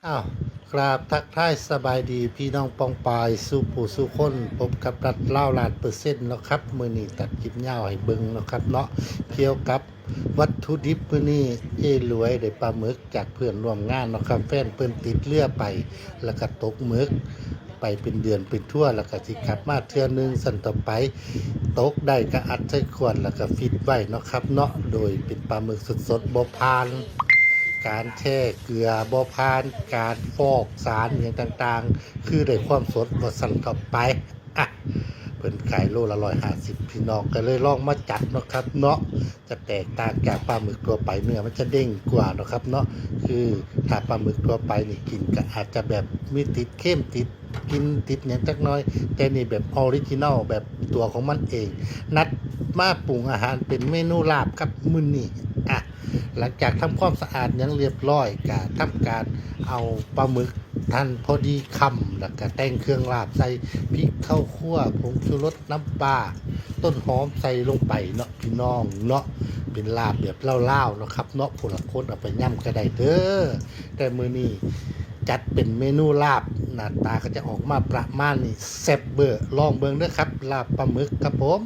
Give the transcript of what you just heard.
อ้าวกราบทักทายสบายดีพี่น้องปองปายสู่ผู้สู่คนพบกับรัฐเล่าล้านเปอร์เซ็นต์เนาะครับมื้อนี้ตัดคลิปยาวให้เบิ่งเนาะครับเนาะเกี่ยวกับวัตถุดิบมื้อนี้รวยได้ปลาหมึกจากเพื่อนร่วมงานเนาะครับแฟนเพิ่นติดเรือไปแล้วก็ตกหมึกไปเป็นเดือนเป็นทั่วแล้วก็สิกลับมาเทื่อนึงสั่นต่อไปตกได้ก็อัดใส่ขวดแล้วก็ฟิตไว้เนาะครับเนาะโดยเป็นปลาหมึกสดๆบ่ผ่านการแช่เกลือบ่ผ่านการฟอกสารอย่างต่างๆคือได้ความสดว่าสั่นเข้าไปอ่ะเพิ่นขายโลละ150พี่น้องก็เลยลองมาจัดเนาะครับเนาะจะแตกต่างจากปลาหมึกทั่วไปเนื้อมันจะเด้งกว่าเนาะครับเนาะคือถ้าปลาหมึกทั่วไปนี่กินก็อาจจะแบบมีติดเข้มติดกินติดเนี่ยจักหน้อยแต่นี่แบบออริจินัลแบบตัวของมันเองนัดมาปรุงอาหารเป็นเมนูลาบครับมื้อนี้อ่ะหลังจากทำความสะอาดยังเรียบร้อยก็ทำการเอาปลาหมึกท่านพอดีคำแล้วก็แต่งเครื่องลาบใส่พริกข้าวคั่วผงชูรสน้ำปลาต้นหอมใส่ลงไปเนาะพี่น้องเนาะเป็นลาบแบบเล่าๆเนาะครับเนาะผลคนเอาไปย่ำก็ได้เด้อแต่มื้อนี้จัดเป็นเมนูลาบหน้าตาก็จะออกมาประมาณนี้แซ่บเบอร์ลองเบิ่งเด้อครับลาบปลาหมึกครับผม